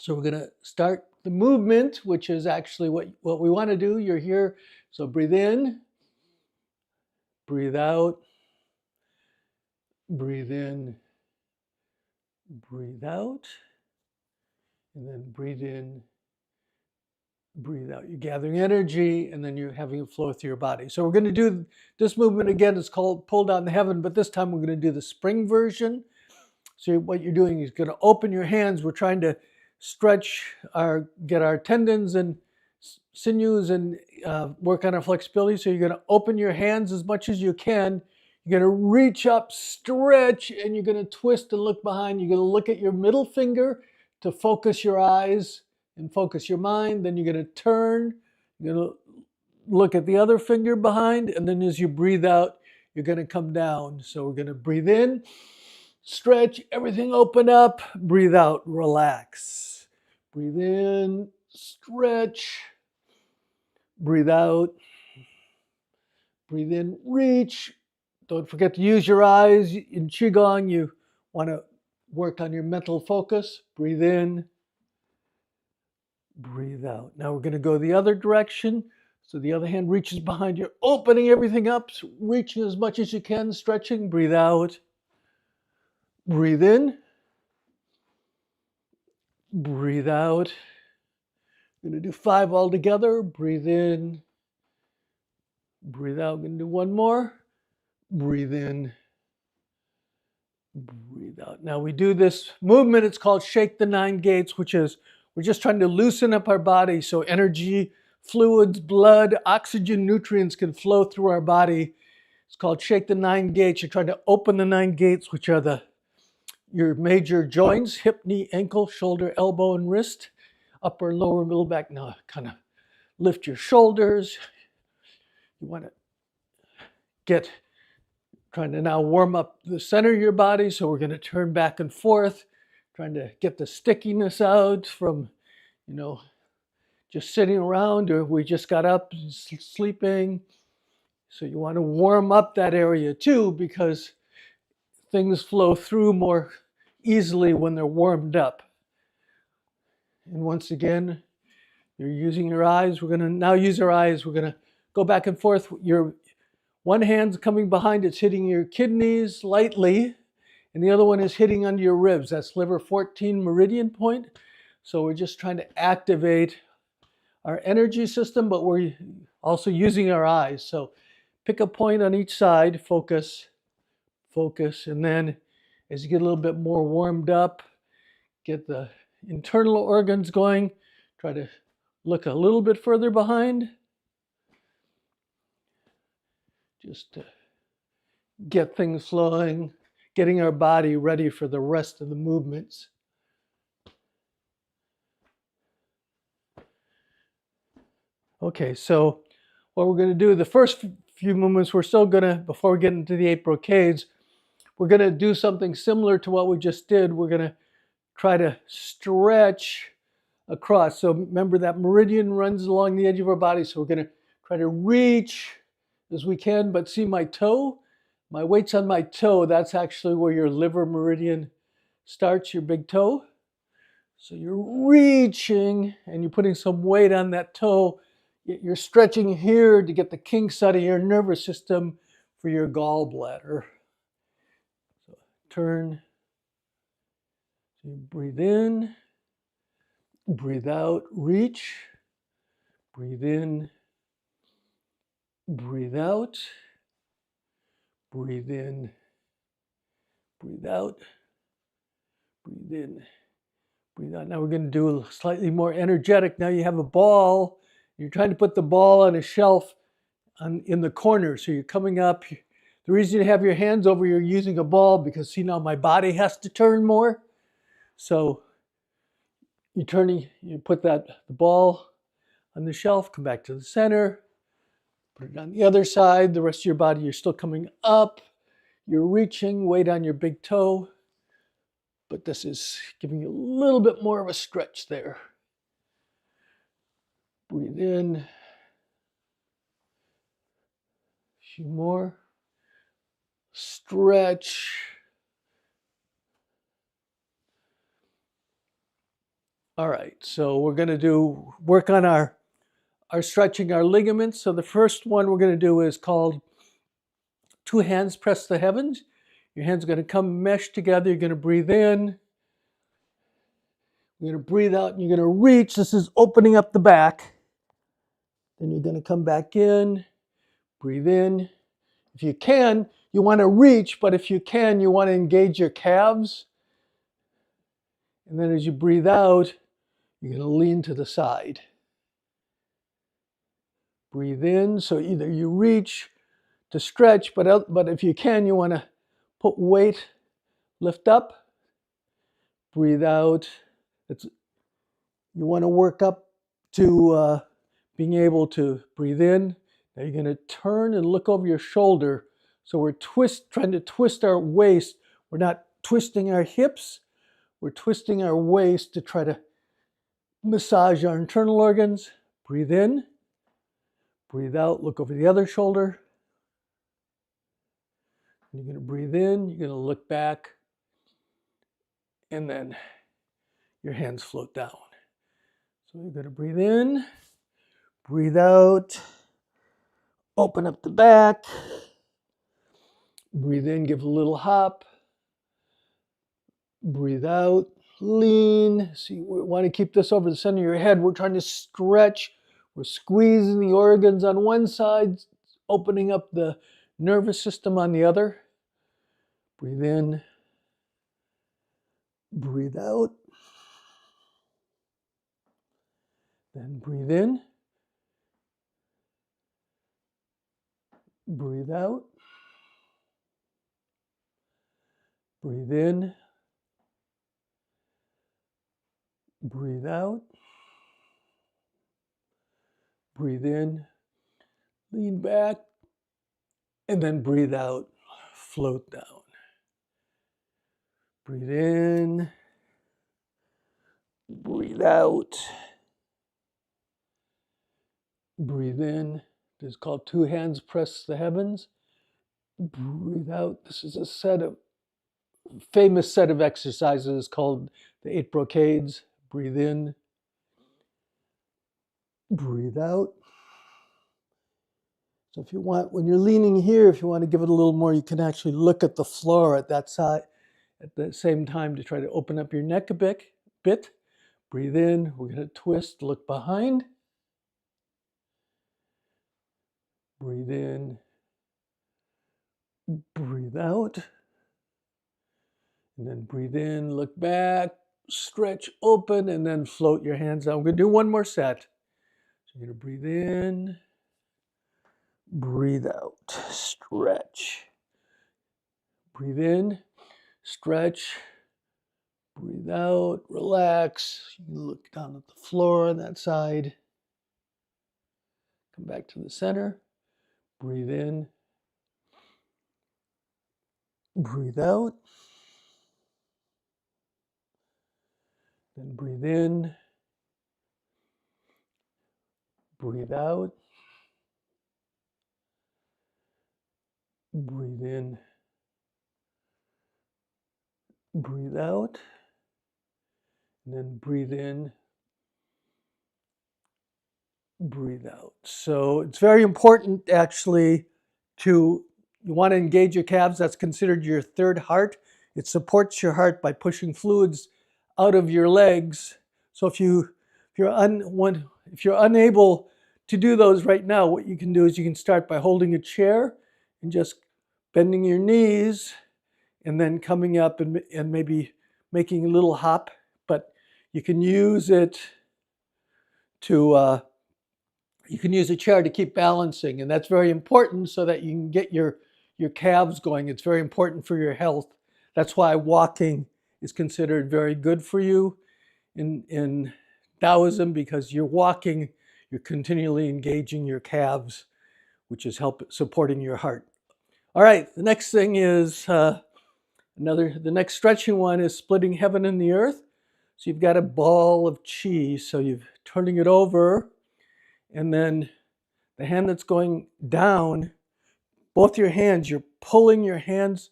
So we're going to start the movement, which is actually what we want to do. You're here. So breathe in, breathe out, breathe in, breathe out, and then breathe in, breathe out. You're gathering energy, and then you're having it flow through your body. So we're going to do this movement again. It's called Pull Down to Heaven, but this time we're going to do the spring version. So what you're doing is going to open your hands. We're trying to stretch get our tendons and sinews and work on our flexibility. So you're going to open your hands as much as you can. You're going to reach up, stretch, and you're going to twist and look behind. You're going to look at your middle finger to focus your eyes and focus your mind. Then you're going to turn. You're going to look at the other finger behind. And then as you breathe out, you're going to come down. So we're going to breathe in, stretch, everything open up, breathe out, relax. Breathe in, stretch, breathe out, breathe in, reach. Don't forget to use your eyes. In Qigong, you want to work on your mental focus. Breathe in, breathe out. Now we're going to go the other direction. So the other hand reaches behind you, opening everything up, reaching as much as you can, stretching, breathe out. Breathe in, breathe out. We're going to do 5 all together. Breathe in, breathe out. We're going to do 1 more. Breathe in, breathe out. Now we do this movement. It's called Shake the 9 Gates, which is we're just trying to loosen up our body so energy, fluids, blood, oxygen, nutrients can flow through our body. It's called Shake the 9 Gates. You're trying to open the 9 gates, which are your major joints: hip, knee, ankle, shoulder, elbow, and wrist. Upper, lower, middle back. Now kind of lift your shoulders. You want to trying to now warm up the center of your body. So we're going to turn back and forth, trying to get the stickiness out from, just sitting around, or we just got up sleeping. So you want to warm up that area too, because things flow through more easily when they're warmed up. And once again, you're using your eyes. We're going to now use our eyes. We're going to go back and forth. Your one hand's coming behind. It's hitting your kidneys lightly. And the other one is hitting under your ribs. That's liver 14 meridian point. So we're just trying to activate our energy system, but we're also using our eyes. So pick a point on each side, focus, focus. And then as you get a little bit more warmed up, get the internal organs going, try to look a little bit further behind, just to get things flowing, getting our body ready for the rest of the movements. Okay, so what we're going to do, the first few movements, we're still going to, before we get into the 8 brocades, we're going to do something similar to what we just did. We're going to try to stretch across. So remember that meridian runs along the edge of our body. So we're going to try to reach as we can, but see my toe? My weight's on my toe. That's actually where your liver meridian starts, your big toe. So you're reaching and you're putting some weight on that toe. You're stretching here to get the kinks out of your nervous system for your gallbladder. So turn. So you breathe in, breathe out, reach. Breathe in, breathe out. Breathe in, breathe out. Breathe in, breathe out. Now we're going to do a slightly more energetic. Now you have a ball. You're trying to put the ball on a shelf in the corner. So you're coming up. The reason you have your hands over, you're using a ball because, see, now my body has to turn more. So you're turning, you put the ball on the shelf, come back to the center, put it on the other side. The rest of your body, you're still coming up. You're reaching, weight on your big toe. But this is giving you a little bit more of a stretch there. Breathe in. A few more. Stretch. All right, so we're going to work on our stretching our ligaments. So the first one we're going to do is called two hands press the heavens. Your hands are going to come mesh together. You're going to breathe in. You're going to breathe out and you're going to reach. This is opening up the back. Then you're going to come back in, breathe in. If you can, you want to reach, but if you can, you want to engage your calves. And then as you breathe out, you're going to lean to the side. Breathe in, so either you reach to stretch, but if you can, you want to put weight, lift up, breathe out. You want to work up to being able to breathe in. Now you're going to turn and look over your shoulder. So we're trying to twist our waist. We're not twisting our hips. We're twisting our waist to try to massage our internal organs. Breathe in. Breathe out. Look over the other shoulder. You're going to breathe in. You're going to look back. And then your hands float down. So you're going to breathe in. Breathe out. Open up the back. Breathe in, give a little hop. Breathe out, lean. See, we want to keep this over the center of your head. We're trying to stretch. We're squeezing the organs on one side, opening up the nervous system on the other. Breathe in. Breathe out. Then breathe in. Breathe out. Breathe in. Breathe out. Breathe in. Lean back. And then breathe out. Float down. Breathe in. Breathe out. Breathe in. This is called two hands press the heavens. Breathe out. This is a famous set of exercises called the 8 Brocades. Breathe in. Breathe out. So if you want, when you're leaning here, if you want to give it a little more, you can actually look at the floor at that side at the same time to try to open up your neck a bit. Breathe in. We're going to twist, look behind. Breathe in. Breathe out. And then breathe in, look back, stretch open, and then float your hands out. We're going to do one more set. So you're going to breathe in, breathe out, stretch. Breathe in, stretch, breathe out, relax. You can look down at the floor on that side. Come back to the center. Breathe in, breathe out. Then breathe in, breathe out. Breathe in, breathe out. And then breathe in, breathe out. So it's very important actually you want to engage your calves. That's considered your third heart. It supports your heart by pushing fluids out of your legs. So if you're unable to do those right now, what you can do is you can start by holding a chair and just bending your knees and then coming up and maybe making a little hop. But you can use it to you can use a chair to keep balancing, and that's very important so that you can get your calves going. It's very important for your health. That's why walking is considered very good for you in Taoism, because you're walking, you're continually engaging your calves, which is supporting your heart. All right, the next thing is the next stretching one is splitting heaven and the earth. So you've got a ball of chi, so you're turning it over. And then the hand that's going down, both your hands, you're pulling your hands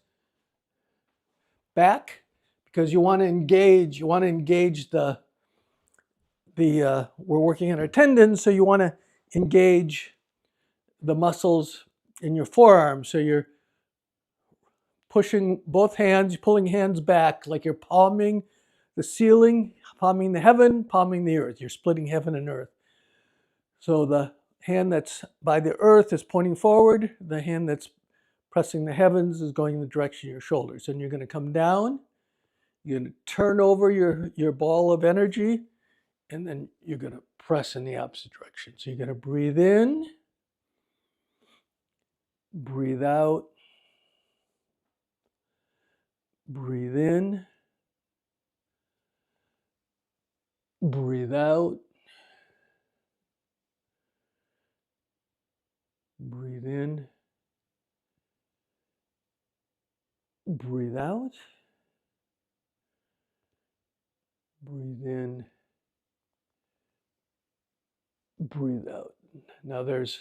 back because you want to engage the we're working on our tendons, so you want to engage the muscles in your forearms. So you're pushing both hands, pulling hands back like you're palming the ceiling, palming the heaven, palming the earth. You're splitting heaven and earth. So the hand that's by the earth is pointing forward. The hand that's pressing the heavens is going in the direction of your shoulders. And you're going to come down. You're going to turn over your ball of energy, and then you're going to press in the opposite direction. So you're going to breathe in, breathe out, breathe in, breathe out, breathe in, breathe out, breathe in, breathe out. Now if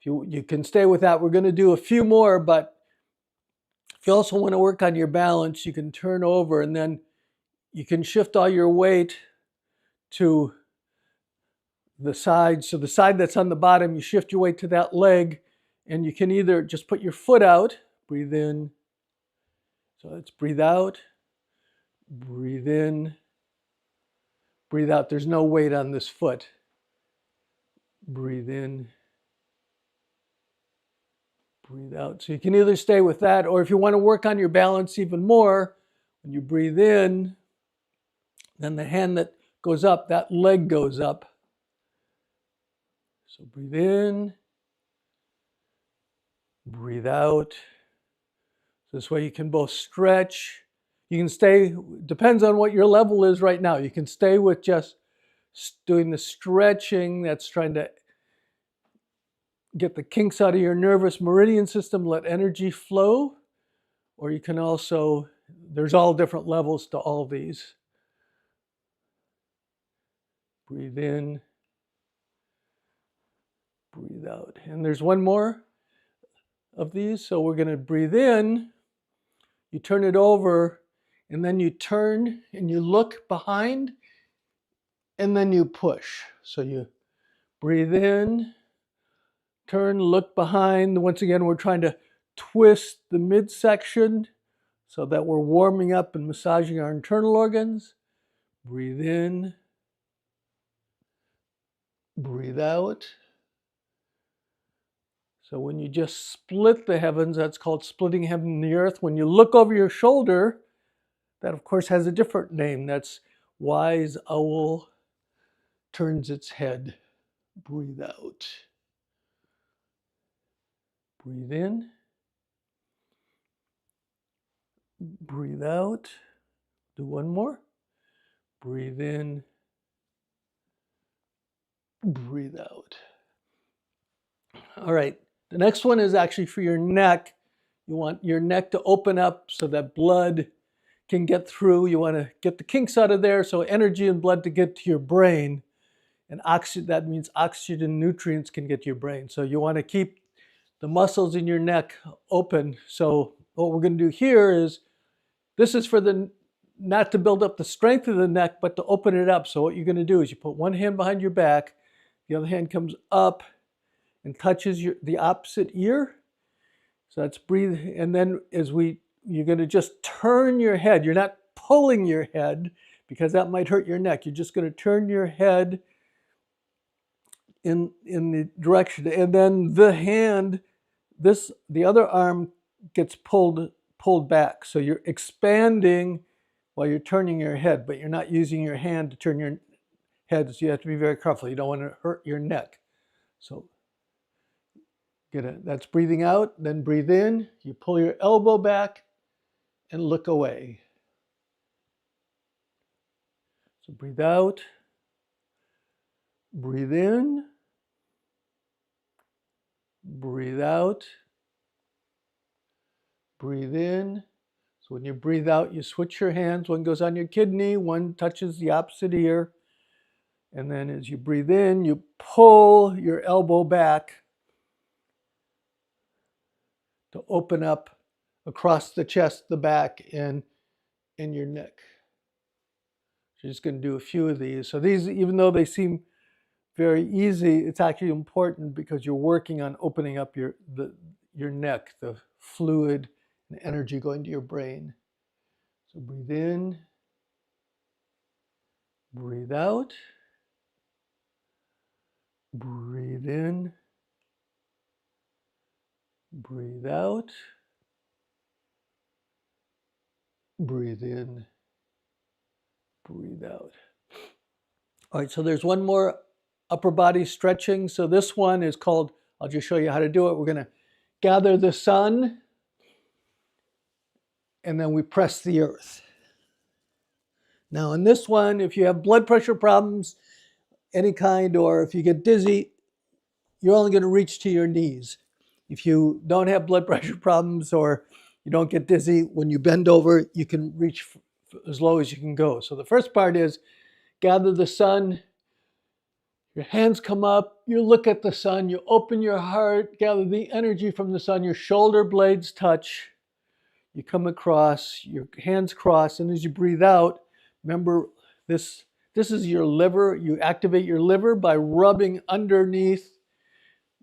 you can stay with that. We're going to do a few more, but if you also want to work on your balance, you can turn over and then you can shift all your weight to the side. So the side that's on the bottom, you shift your weight to that leg, and you can either just put your foot out, breathe in. So let's breathe out, breathe in, breathe out. There's no weight on this foot. Breathe in, breathe out. So you can either stay with that, or if you want to work on your balance even more, when you breathe in, then the hand that goes up, that leg goes up. So breathe in, breathe out. This way you can both stretch. You can stay, depends on what your level is right now. You can stay with just doing the stretching that's trying to get the kinks out of your nervous meridian system, let energy flow. Or you can also, there's all different levels to all these. Breathe in, breathe out. And there's one more of these. So we're going to breathe in, you turn it over, and then you turn and you look behind, and then you push. So you breathe in, turn, look behind. Once again, we're trying to twist the midsection so that we're warming up and massaging our internal organs. Breathe in, breathe out. So when you just split the heavens, that's called splitting heaven and the earth. When you look over your shoulder, that of course has a different name. That's wise owl turns its head. Breathe out. Breathe in. Breathe out. Do one more. Breathe in. Breathe out. All right. The next one is actually for your neck. You want your neck to open up so that blood can get through. You want to get the kinks out of there so energy and blood to get to your brain. And that means oxygen nutrients can get to your brain. So you want to keep the muscles in your neck open. So what we're going to do here is, this is for not to build up the strength of the neck, but to open it up. So what you're going to do is you put one hand behind your back, the other hand comes up and touches the opposite ear. So that's breathe. And then you're going to just turn your head. You're not pulling your head because that might hurt your neck. You're just going to turn your head in the direction. And then the hand, the other arm gets pulled back. So you're expanding while you're turning your head, but you're not using your hand to turn your head. So you have to be very careful. You don't want to hurt your neck. So that's breathing out, then breathe in. You pull your elbow back and look away. So breathe out, breathe in, breathe out, breathe in. So when you breathe out, you switch your hands. One goes on your kidney, one touches the opposite ear. And then as you breathe in, you pull your elbow back to open up across the chest, the back, and your neck. You're just going to do a few of these. So these, even though they seem very easy, it's actually important because you're working on opening up your neck, the fluid and energy going to your brain. So breathe in, breathe out, breathe in, breathe out, breathe in, breathe out. All right, so there's one more upper body stretching. So this one is called, I'll just show you how to do it. We're going to gather the sun, and then we press the earth. Now in this one, if you have blood pressure problems, any kind, or if you get dizzy, you're only going to reach to your knees. If you don't have blood pressure problems or you don't get dizzy, when you bend over, you can reach as low as you can go. So the first part is gather the sun. Your hands come up, you look at the sun, you open your heart, gather the energy from the sun, your shoulder blades touch, you come across, your hands cross, and as you breathe out, remember this is your liver. You activate your liver by rubbing underneath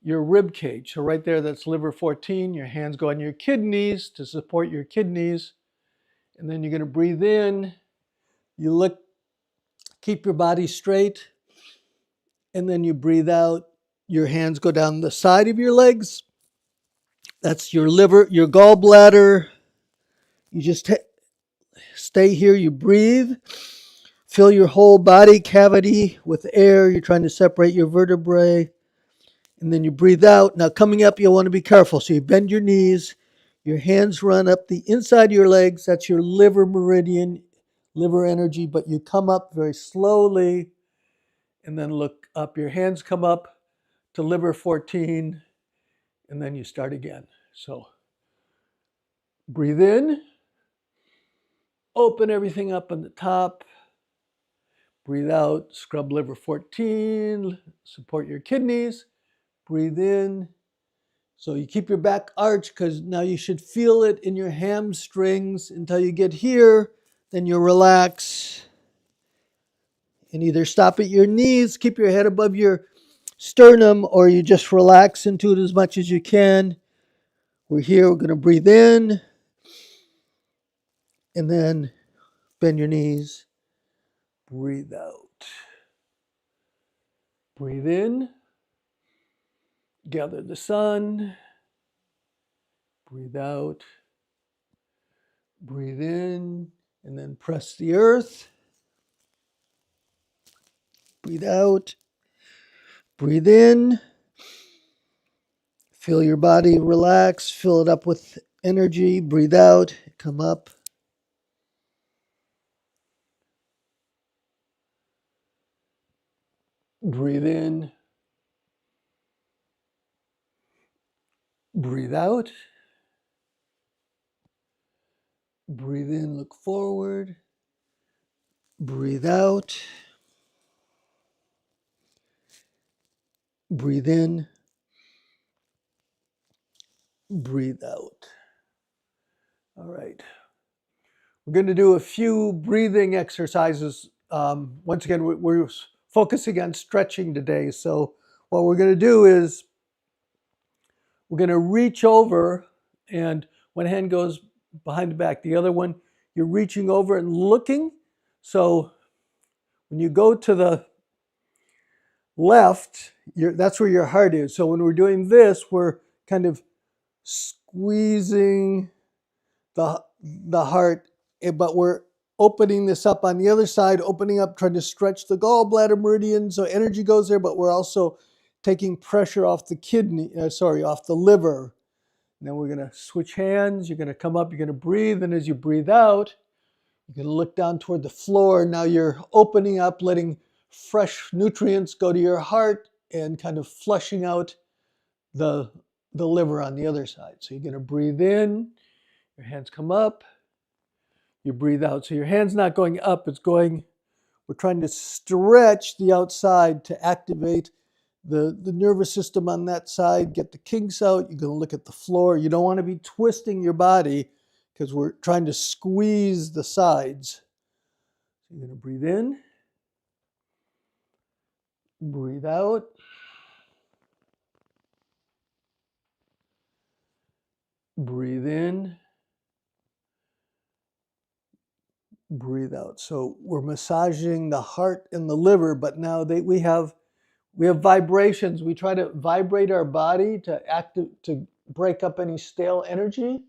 your rib cage. So right there, that's liver 14. Your hands go on your kidneys to support your kidneys. And then you're going to breathe in. You look, keep your body straight. And then you breathe out. Your hands go down the side of your legs. That's your liver, your gallbladder. You just stay here. You breathe. Fill your whole body cavity with air. You're trying to separate your vertebrae. And then you breathe out. Now coming up, you'll want to be careful. So you bend your knees. Your hands run up the inside of your legs. That's your liver meridian, liver energy. But you come up very slowly and then look up. Your hands come up to liver 14 and then you start again. So breathe in. Open everything up on the top. Breathe out. Scrub liver 14. Support your kidneys. Breathe in. So you keep your back arched because now you should feel it in your hamstrings until you get here. Then you relax and either stop at your knees, keep your head above your sternum, or you just relax into it as much as you can. We're here. We're going to breathe in and then bend your knees. Breathe out. Breathe in. Gather the sun. Breathe out. Breathe in and then press the earth. Breathe out. Breathe in. Feel your body relax. Fill it up with energy. Breathe out. Come up. Breathe in. Breathe out. Breathe in, look forward. Breathe out. Breathe in. Breathe out. All right. We're going to do a few breathing exercises. Once again, we're focusing on stretching today. So what we're going to do is we're going to reach over, and one hand goes behind the back. The other one, you're reaching over and looking. So when you go to the left, that's where your heart is. So when we're doing this, we're kind of squeezing the heart, but we're opening this up on the other side, opening up, trying to stretch the gallbladder meridian so energy goes there, but we're also taking pressure off the off the liver. And then we're going to switch hands. You're going to come up, you're going to breathe, and as you breathe out, you're going to look down toward the floor. Now you're opening up, letting fresh nutrients go to your heart and kind of flushing out the liver on the other side. So you're going to breathe in, your hands come up, you breathe out. So your hand's not going up, it's going, we're trying to stretch the outside to activate the nervous system on that side, get the kinks out. You're going to look at the floor. You don't want to be twisting your body because we're trying to squeeze the sides. So you're going to breathe in, breathe out. Breathe in, breathe out. So we're massaging the heart and the liver, but now we have vibrations. We try to vibrate our body to break up any stale energy.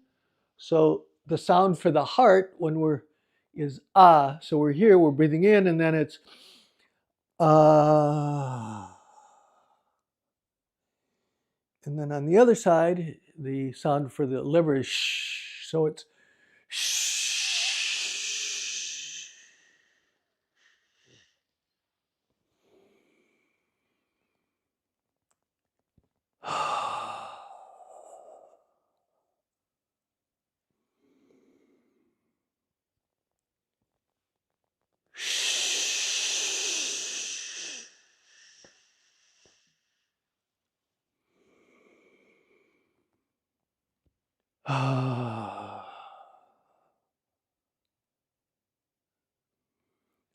So the sound for the heart is ah. So we're here, we're breathing in, and then it's ah. And then on the other side, the sound for the liver is shh. So it's shh.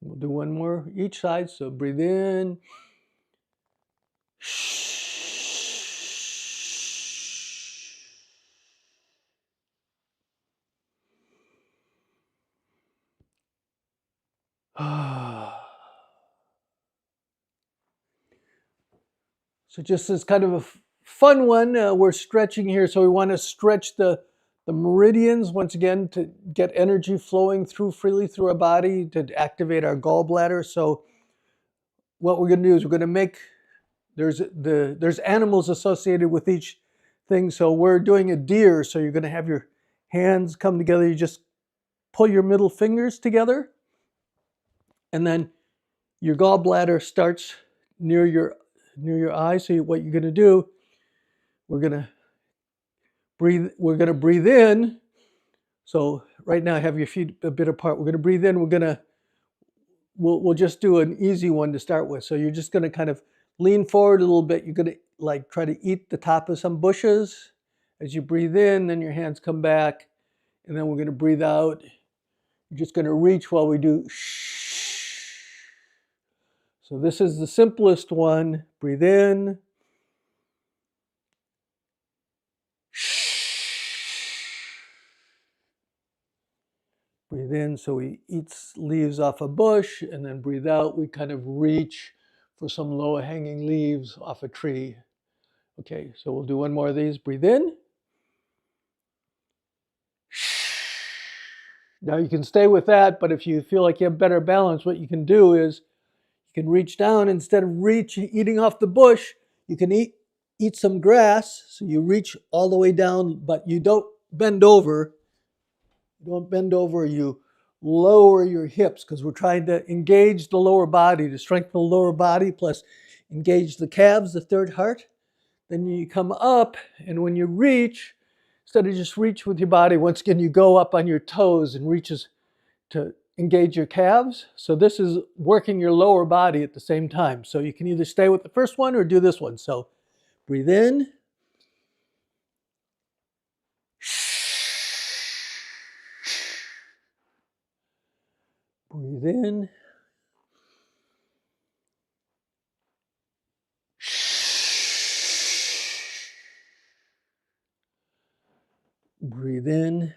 We'll do one more each side. So breathe in. So just as kind of a fun one, we're stretching here. So we want to stretch the meridians once again to get energy flowing freely through our body to activate our gallbladder. So what we're going to do is we're going to make there's animals associated with each thing. So we're doing a deer. So you're going to have your hands come together. You just pull your middle fingers together, and then your gallbladder starts near your eye. So what you're going to do, we're going to breathe in. So right now, have your feet a bit apart. We're going to breathe in. We'll just do an easy one to start with. So you're just going to kind of lean forward a little bit. You're going to like try to eat the top of some bushes as you breathe in. Then your hands come back, and then we're going to breathe out. You're just going to reach while we do shh. So this is the simplest one. Breathe in. Breathe in, so we eat leaves off a bush, and then breathe out, we kind of reach for some low-hanging leaves off a tree. Okay, so we'll do one more of these. Breathe in. Now you can stay with that, but if you feel like you have better balance, what you can do is you can reach down. Instead of eating off the bush, you can eat some grass. So you reach all the way down, but you don't bend over. You lower your hips, because we're trying to engage the lower body, to strengthen the lower body, plus engage the calves, the third heart. Then you come up, and when you reach, instead of just reach with your body, once again, you go up on your toes and reaches to engage your calves. So this is working your lower body at the same time. So you can either stay with the first one or do this one. So breathe in. Breathe in. Breathe in.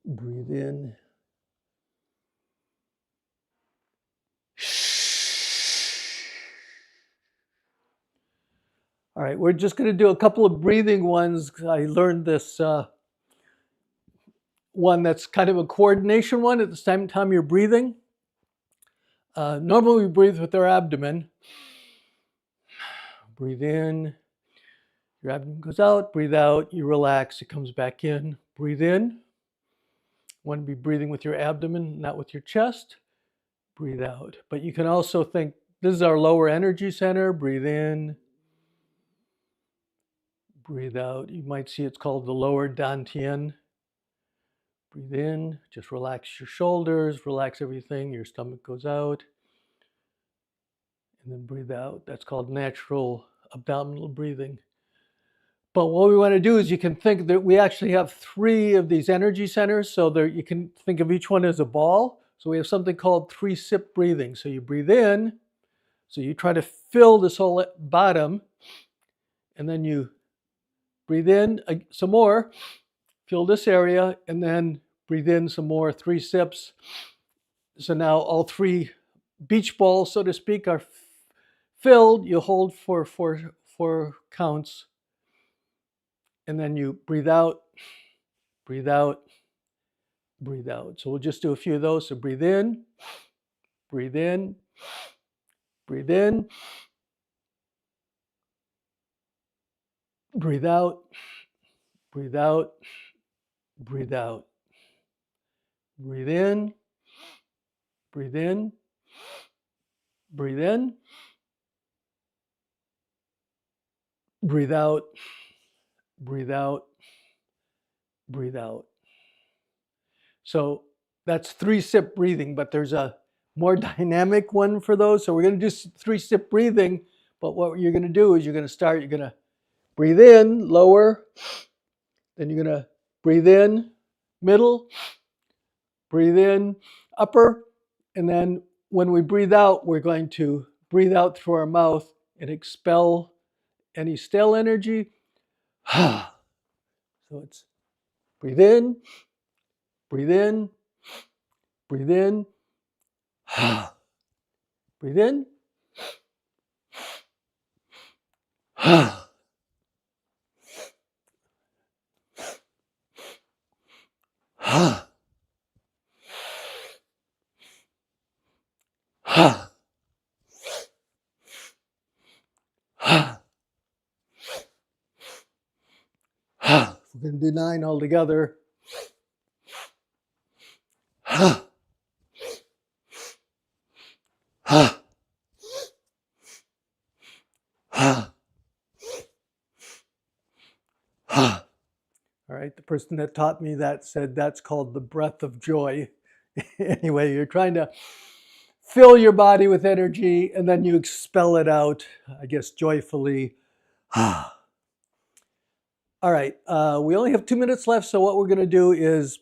Breathe in. All right, we're just going to do a couple of breathing ones. I learned this one that's kind of a coordination one at the same time you're breathing. Normally we breathe with our abdomen. Breathe in, your abdomen goes out, breathe out, you relax, it comes back in. Breathe in. You want to be breathing with your abdomen, not with your chest. Breathe out. But you can also think, this is our lower energy center. Breathe in. Breathe out. You might see it's called the lower dantian. Breathe in, just relax your shoulders, relax everything, your stomach goes out. And then breathe out. That's called natural abdominal breathing. But what we want to do is you can think that we actually have 3 of these energy centers. So there, you can think of each one as a ball. So we have something called 3-sip breathing. So you breathe in. So you try to fill this whole bottom. And then you breathe in some more. Fill this area. And then breathe in some more. 3 sips. So now all 3 beach balls, so to speak, are filled. You hold for four counts. And then you breathe out, breathe out, breathe out. So we'll just do a few of those. So breathe in, breathe in, breathe in, breathe out, breathe out, breathe out. Breathe in, breathe in, breathe in, breathe out, breathe out, breathe out. So that's 3-sip breathing, but there's a more dynamic one for those. So we're going to do 3-sip breathing, but what you're going to do is you're going to breathe in, lower, then you're going to breathe in, middle, breathe in, upper, and then when we breathe out, we're going to breathe out through our mouth and expel any stale energy. So it's breathe in, breathe in, breathe in, breathe in, we're going to do 9 altogether. All right, the person that taught me that said that's called the breath of joy. Anyway, you're trying to fill your body with energy and then you expel it out, I guess, joyfully. All right, we only have 2 minutes left, so what we're going to do is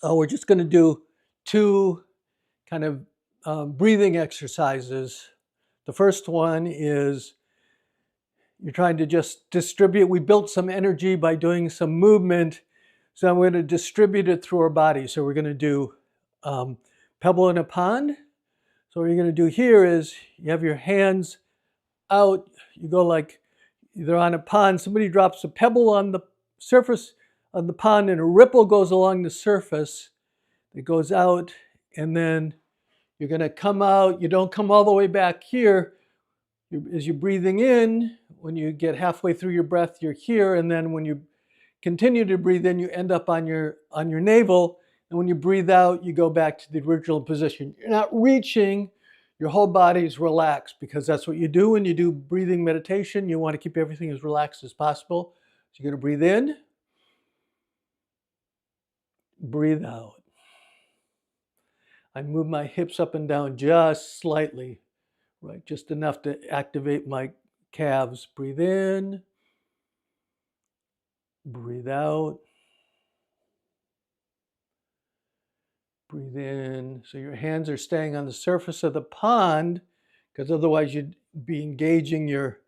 we're just going to do 2 kind of breathing exercises. The first one is you're trying to just distribute. We built some energy by doing some movement, so I'm going to distribute it through our body. So we're going to do pebble in a pond. So what you're going to do here is you have your hands out. You go like they're on a pond. Somebody drops a pebble on the surface of the pond and a ripple goes along the surface. It goes out and then you're going to come out. You don't come all the way back here. As you're breathing in, when you get halfway through your breath, you're here. And then when you continue to breathe in, you end up on your navel. And when you breathe out, you go back to the original position. You're not reaching. Your whole body is relaxed because that's what you do when you do breathing meditation. You want to keep everything as relaxed as possible. So you're going to breathe in, breathe out. I move my hips up and down just slightly, right? Just enough to activate my calves. Breathe in, breathe out, breathe in. So your hands are staying on the surface of the pond because otherwise you'd be engaging your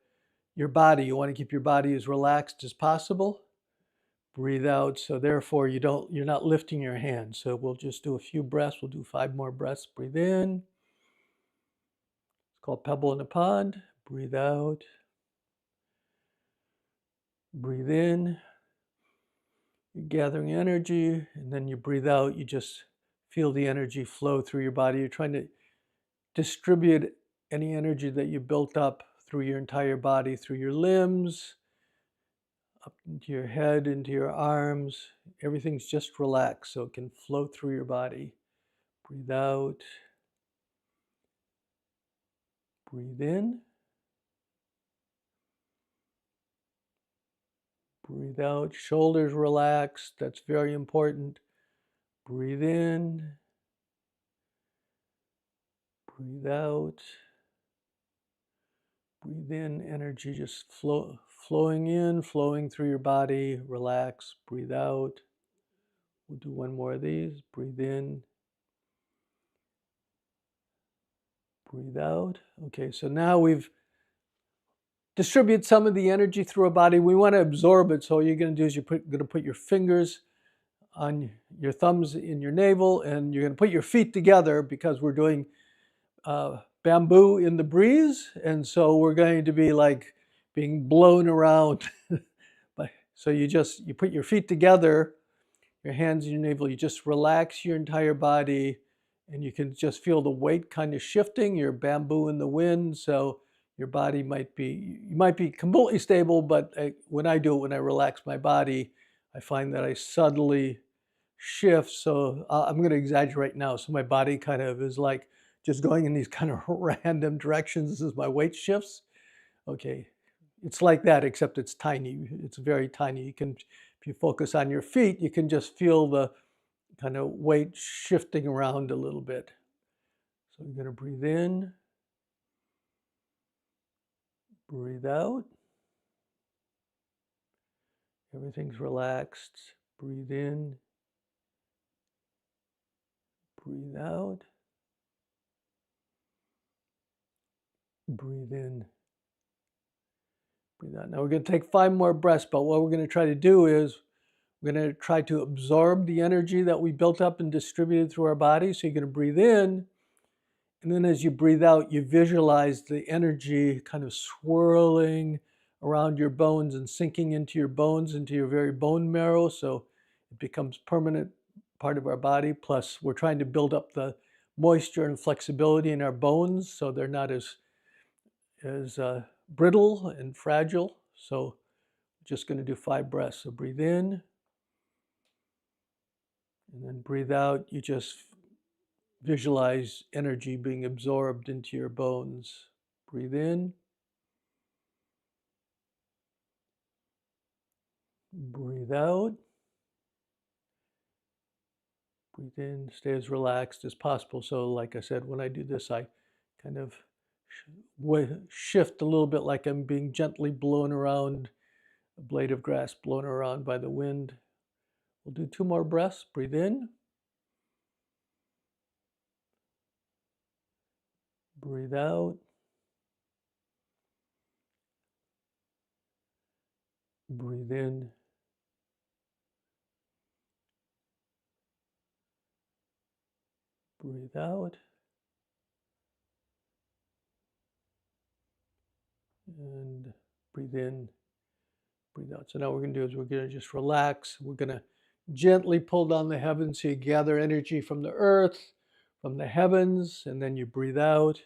body. You want to keep your body as relaxed as possible. Breathe out. So therefore you're not lifting your hands. So we'll just do a few breaths. We'll do 5 more breaths. Breathe in. It's called pebble in a pond. Breathe out. Breathe in. You're gathering energy, and then you breathe out. You just feel the energy flow through your body. You're trying to distribute any energy that you built up through your entire body, through your limbs, up into your head, into your arms. Everything's just relaxed so it can flow through your body. Breathe out. Breathe in. Breathe out. Shoulders relaxed. That's very important. Breathe in. Breathe out. Breathe in. Energy just Flowing in, flowing through your body. Relax, breathe out. We'll do one more of these. Breathe in, breathe out. Okay, so now we've distributed some of the energy through our body. We want to absorb it. So all you're going to do is you're going to put your fingers on your thumbs in your navel, and you're going to put your feet together because we're doing bamboo in the breeze. And so we're going to be like being blown around. So you put your feet together, your hands in your navel, you just relax your entire body, and you can just feel the weight kind of shifting. You're bamboo in the wind, so your body you might be completely stable, but when I do it, when I relax my body, I find that I suddenly shift. So I'm going to exaggerate now. So my body kind of is like just going in these kind of random directions as my weight shifts. Okay, it's like that, except it's tiny. It's very tiny. If you focus on your feet, you can just feel the kind of weight shifting around a little bit. So you're going to breathe in, breathe out. Everything's relaxed. Breathe in, breathe out. Breathe in, breathe out. Now we're going to take 5 more breaths, but what we're going to try to do is we're going to try to absorb the energy that we built up and distributed through our body. So you're going to breathe in, and then as you breathe out, you visualize the energy kind of swirling around your bones and sinking into your bones, into your very bone marrow. So it becomes permanent part of our body. Plus, we're trying to build up the moisture and flexibility in our bones so they're not as brittle and fragile. So just going to do 5 breaths. So breathe in, and then breathe out. You just visualize energy being absorbed into your bones. Breathe in, breathe out. Breathe in, stay as relaxed as possible. So like I said, when I do this, I kind of shift a little bit like I'm being gently blown around, a blade of grass blown around by the wind. We'll do 2 more breaths. Breathe in, breathe out, breathe in, breathe out, and breathe in, breathe out. So now what we're going to do is we're going to just relax. We're going to gently pull down the heavens so you gather energy from the earth, from the heavens, and then you breathe out.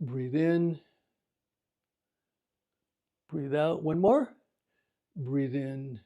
Breathe in, breathe out. 1 more. Breathe in,